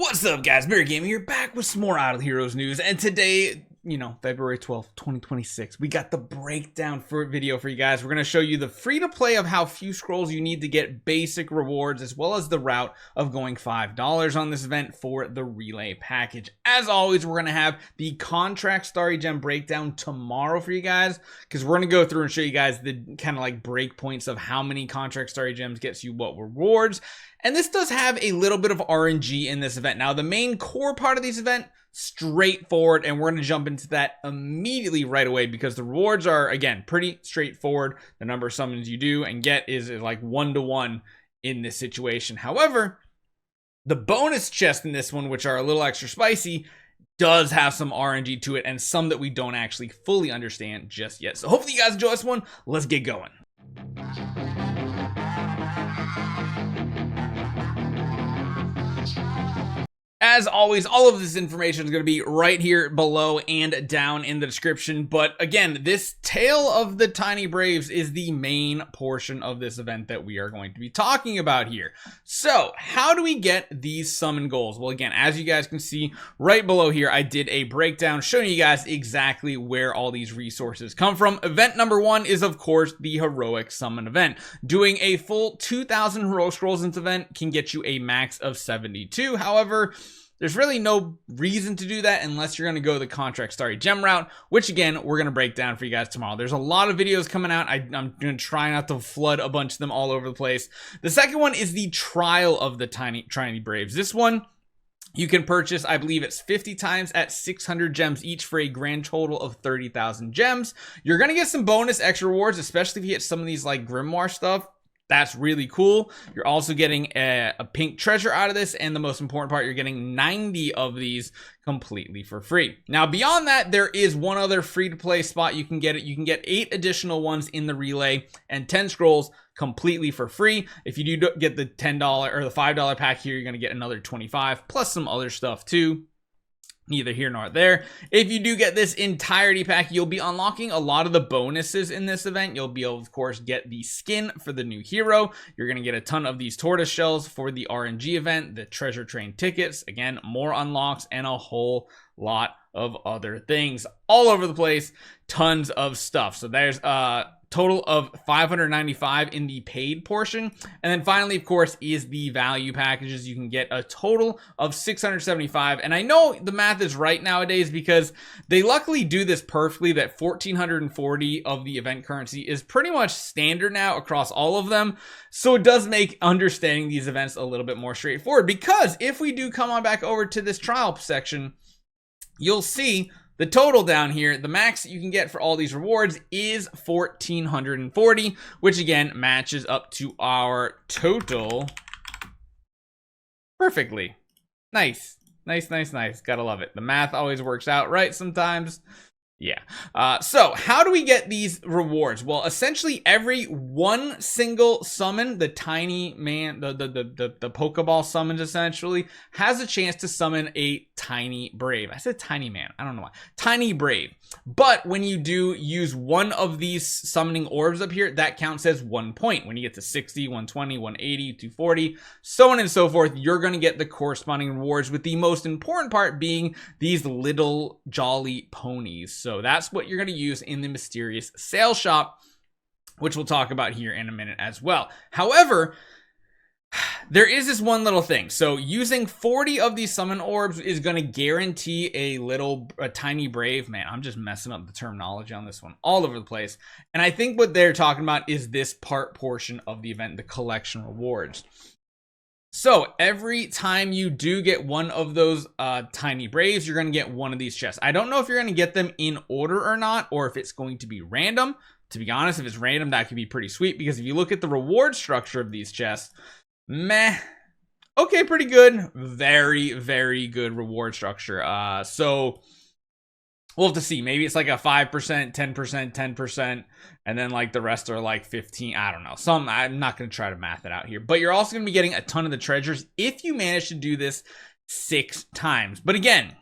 What's up, guys? BARRYGAMING here, back with some more Idle Heroes news. And today, February 12th, 2026, we got the breakdown video for you guys. We're going to show you the free-to-play of how few scrolls you need to get basic rewards, as well as the route of going $5 on this event for the relay package. As always, we're going to have the contract starry gem breakdown tomorrow for you guys, because we're going to go through and show you guys the kind of like break points of how many contract starry gems gets you what rewards. And this does have a little bit of RNG in this event. Now, the main core part of this event, straightforward, and we're going to jump into that immediately right away because the rewards are, again, pretty straightforward. The number of summons you do and get is like 1-to-1 in this situation. However, the bonus chests in this one, which are a little extra spicy, does have some RNG to it and some that we don't actually fully understand just yet. So hopefully you guys enjoy this one. Let's get going. As always, all of this information is going to be right here below and down in the description. But again, this Tale of the Tiny Braves is the main portion of this event that we are going to be talking about here. So how do we get these summon goals? Well, again, as you guys can see right below here, I did a breakdown showing you guys exactly where all these resources come from. Event number 1 is, of course, the Heroic Summon event. Doing a full 2,000 Heroic Scrolls in this event can get you a max of 72. However, there's really no reason to do that unless you're going to go the contract starry gem route, which again, we're going to break down for you guys tomorrow. There's a lot of videos coming out. I'm going to try not to flood a bunch of them all over the place. The second one is the Trial of the Tiny Braves. This one you can purchase, I believe it's 50 times at 600 gems each for a grand total of 30,000 gems. You're going to get some bonus extra rewards, especially if you get some of these like Grimoire stuff. That's really cool. You're also getting a pink treasure out of this, and the most important part, you're getting 90 of these completely for free. Now, beyond that, there is one other free-to-play spot you can get it. You can get 8 additional ones in the relay and 10 scrolls completely for free. If you do get the $10 or the $5 pack here, you're going to get another 25 plus some other stuff too. Neither here nor there. If you do get this entirety pack, you'll be unlocking a lot of the bonuses in this event. You'll be able, of course, get the skin for the new hero. You're going to get a ton of these tortoise shells for the RNG event, the treasure train tickets, again, more unlocks, and a whole lot of other things all over the place. Tons of stuff. So there's total of 595 in the paid portion. And then finally, of course, is the value packages. You can get a total of 675. And I know the math is right nowadays because they luckily do this perfectly, that 1,440 of the event currency is pretty much standard now across all of them. So it does make understanding these events a little bit more straightforward, because if we do come on back over to this trial section, you'll see the total down here. The max you can get for all these rewards is 1,440, which again matches up to our total perfectly. Nice. Gotta love it. The math always works out right sometimes. Yeah. So how do we get these rewards? Well, essentially every one single summon, the tiny man, the Pokeball summons essentially has a chance to summon a tiny brave. I said tiny man. I don't know why. Tiny brave. But when you do use one of these summoning orbs up here, that counts as 1 point. When you get to 60, 120, 180, 240, so on and so forth, you're going to get the corresponding rewards, with the most important part being these little jolly ponies. So that's what you're going to use in the mysterious sale shop, which we'll talk about here in a minute as well. However, there is this one little thing. So using 40 of these summon orbs is going to guarantee a tiny brave. Man, I'm just messing up the terminology on this one all over the place. And I think what they're talking about is this portion of the event, the collection rewards. So every time you do get one of those tiny braves, you're going to get one of these chests. I don't know if you're going to get them in order or not, or if it's going to be random. To be honest, if it's random, that could be pretty sweet, because if you look at the reward structure of these chests, meh. Okay, pretty good. Very, very good reward structure. So we'll have to see. Maybe it's like a 5%, 10%, 10%, and then like the rest are like 15. I don't know. I'm not going to try to math it out here. But you're also going to be getting a ton of the treasures if you manage to do this 6 times. But again,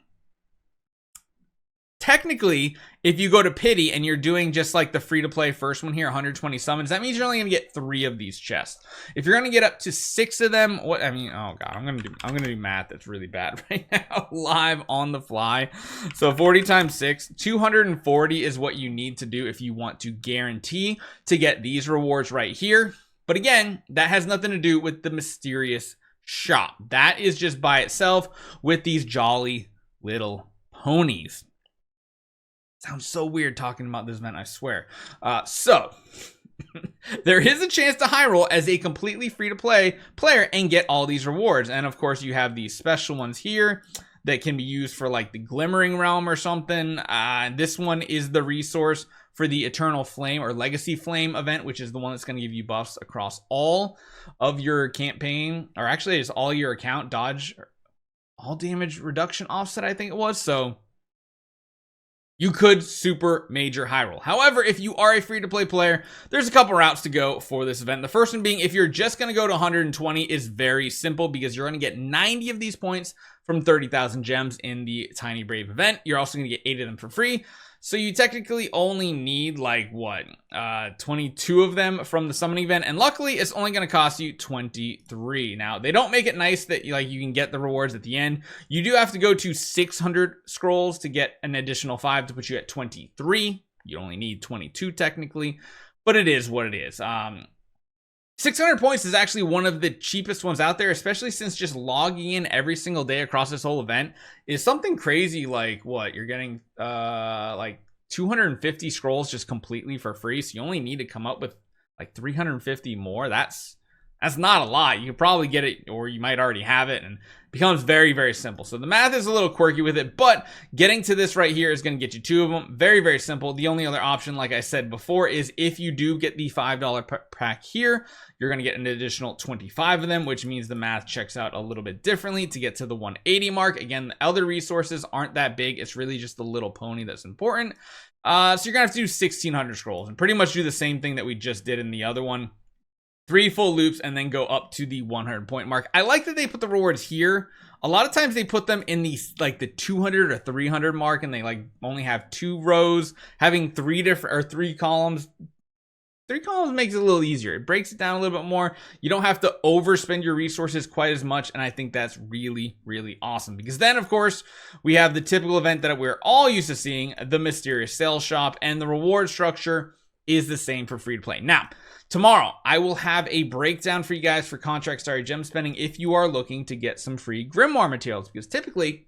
technically, if you go to pity and you're doing just like the free to play first one here, 120 summons, that means you're only gonna get 3 of these chests. If you're gonna get up to 6 of them, what I mean, oh god, I'm gonna do math that's really bad right now, live on the fly. So 40 times 6, 240 is what you need to do if you want to guarantee to get these rewards right here. But again, that has nothing to do with the mysterious shop. That is just by itself with these jolly little ponies. Sounds so weird talking about this event, I swear. So there is a chance to high roll as a completely free to play player and get all these rewards. And of course you have these special ones here that can be used for like the Glimmering Realm or something. This one is the resource for the Eternal Flame or Legacy Flame event, which is the one that's going to give you buffs across all of your campaign, or actually it's all your account dodge, all damage reduction offset, I think it was. So you could super major high roll. However, if you are a free-to-play player, there's a couple routes to go for this event. The first one being, if you're just going to go to 120, is very simple because you're going to get 90 of these points from 30,000 gems in the Tiny Brave event. You're also going to get 8 of them for free. So you technically only need like what, 22 of them from the summoning event, and luckily it's only going to cost you 23. Now they don't make it nice that you can get the rewards at the end. You do have to go to 600 scrolls to get an additional 5 to put you at 23. You only need 22 technically, but it is what it is. 600 points is actually one of the cheapest ones out there, especially since just logging in every single day across this whole event is something crazy. Like what you're getting, like 250 scrolls just completely for free. So you only need to come up with like 350 more. That's not a lot. You could probably get it, or you might already have it, and it becomes very, very simple. So the math is a little quirky with it, but getting to this right here is going to get you 2 of them. Very, very simple. The only other option, like I said before, is if you do get the $5 pack here, you're going to get an additional 25 of them, which means the math checks out a little bit differently to get to the 180 mark. Again, the other resources aren't that big. It's really just the little pony that's important. So you're going to have to do 1,600 scrolls and pretty much do the same thing that we just did in the other one. 3 full loops and then go up to the 100 point mark. I like that they put the rewards here. A lot of times they put them in the like the 200 or 300 mark, and they like only have 2 rows. Having 3 columns. 3 columns makes it a little easier. It breaks it down a little bit more. You don't have to overspend your resources quite as much, and I think that's really, really awesome. Because then, of course, we have the typical event that we're all used to seeing, the Mysterious Sales Shop, and the reward structure is the same for free to play. Now, tomorrow, I will have a breakdown for you guys for contract starter gem spending if you are looking to get some free Grimoire materials, because typically,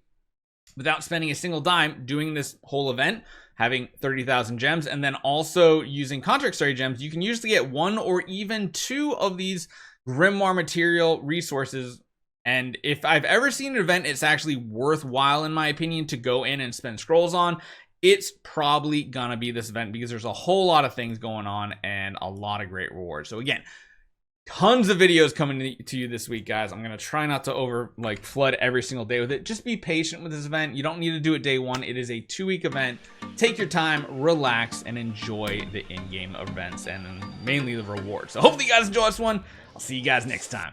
without spending a single dime doing this whole event, having 30,000 gems, and then also using contract starter gems, you can usually get 1 or even 2 of these Grimoire material resources. And if I've ever seen an event it's actually worthwhile, in my opinion, to go in and spend scrolls on, it's probably gonna be this event, because there's a whole lot of things going on and a lot of great rewards. So again, tons of videos coming to you this week, guys. I'm gonna try not to flood every single day with it. Just be patient with this event. You don't need to do it day 1. It is a 2-week event. Take your time, relax, and enjoy the in-game events and mainly the rewards. So hopefully you guys enjoy this one. I'll see you guys next time.